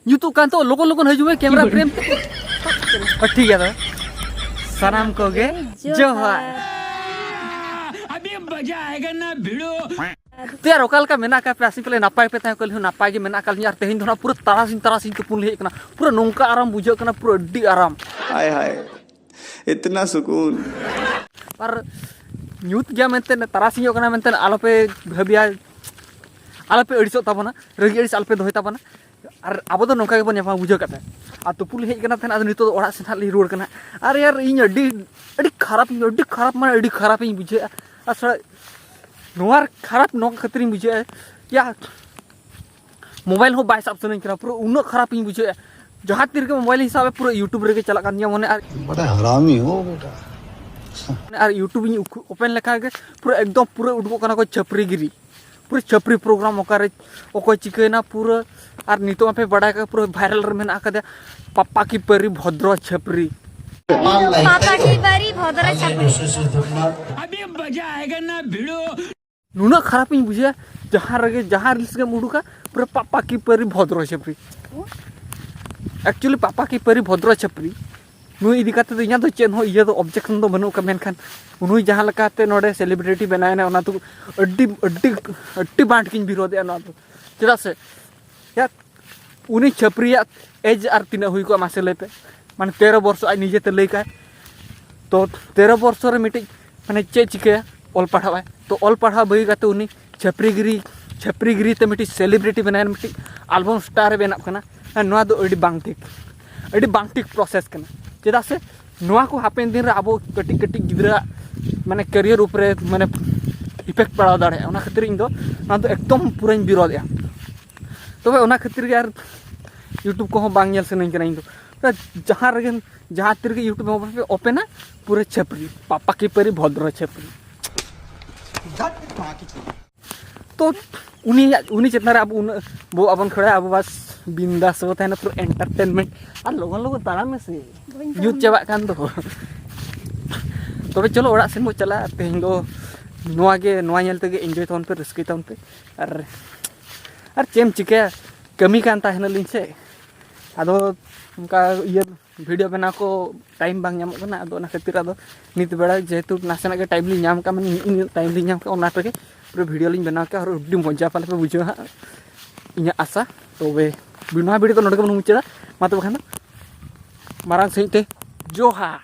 YouTube कान तो लोगों लोगों हजूमे कैमरा फ्रेम ठीक है तो सलाम को गे जोहार अभी मजा आएगा ना भिड़ो तो यार ओकाल का मेना का प्यासी पहले नापाय पे तय कल नापाय गे मेना कल यार तेहिन धोना पूरा तरासिन तुपुन हे कना पूरा नोंका आराम बुझो कना पूरा अड्डी आराम हाय हाय इतना सुकून पर न्यूत गया मेनते तरासिन कना मेनते आलोपे भाबिया आलोपे अड़िसो ताबना रगी अड़िस आलोपे दोहे ताबना और अब तो नौका गेबन यामा बुझो कते आ तुपुल हेज कना थेन नितो ओड़ा से थाली रोड कना अरे यार इन अड्डी खराब माने अड्डी खराब इन बुझे असड़ा नोआर खराब नो खतरी बुझे या मोबाइल हो बाय साब सनन कना पूरा उन खराब इन बुझे जहाँ तीर के मोबाइल हिसाब है पूरा यूट्यूब रे चला कान मने बड़ा हरामी हो बेटा और यूट्यूब इन ओपन लेखा के पूरा एकदम पूरा उडको कना को छपरीगिरी पूरा छपरी प्रोग्राम ओकारे ओको चिकेना पूरा और नितो पे बड़ा का पूरा वायरल रे मेना का पापा की परी भद्र छपरी पापा की परी भद्र छपरी अभी मजा आएगा ना भिड़ो नुना खराब इन बुझे जहाँ रिल्स के मुडुका पूरा पापा की परी भद्र छपरी एक्चुअली पापा की परी भद्र छपरी नु इदी काते तो इना तो चेन हो इया तो ऑब्जेक्शन तो बनु का मेनखान उनु जहाँ लकाते नोडे सेलिब्रिटी बनायना ओना तो अड्डी बांट किन विरोध या तो चेदा से या उनी छपरी एज आर तीना हुई को मासे लेपे माने 13 वर्ष आज निजे ते लैका तो 13 वर्ष रे मिटे माने चे चिके ऑल पढ़ावा तो ऑल पढ़ा बई काते उनी छपरीगिरी ते मिटी सेलिब्रिटी बनायन मिटी एल्बम स्टार बेना कना नोआ दो अड्डी बांग ठीक प्रोसेस कना चेदा से नोआ को हापेन दिन रे आबो कटी गिदरा माने करियर ऊपर माने इफेक्ट पड़ा दाड़े ओना खातिर इन दो ना तो एकदम पूरा विरोध या तबे ओना खातिर यार यूट्यूब को बांग नेल सनन कना इन दो जहाँ तीर के यूट्यूब मोबाइल पे ओपन है पूरे छपरी पापा की परी भद्र छपरी तो उनी चेतना अब वो अपन खड़ा अब बस बिंदास होता है ना पूरा एंटरटेनमेंट और लोगों तारा में से यूथ चाबा कान दो तबे चलो ओड़ा सेन बो चला तेहन दो नोआ नेल तेगे एंजॉय तवन पे रस्के तवन पे और चेम चिके कमी कान ताहना लिन से आदो उनका ये वीडियो बना को टाइम बांग नामो कना आदो ना खातिर आदो नित बेड़ा जेहेतु नासेना के टाइम ली नाम का माने टाइम ली नाम का ओना पे पूरा वीडियो लिन बना के और उड्डी मजा पाले पे बुझो हा इना आशा तो वे वीडियो तो नोडे के मुचड़ा मा तो बखान मारांग सहित जोहार।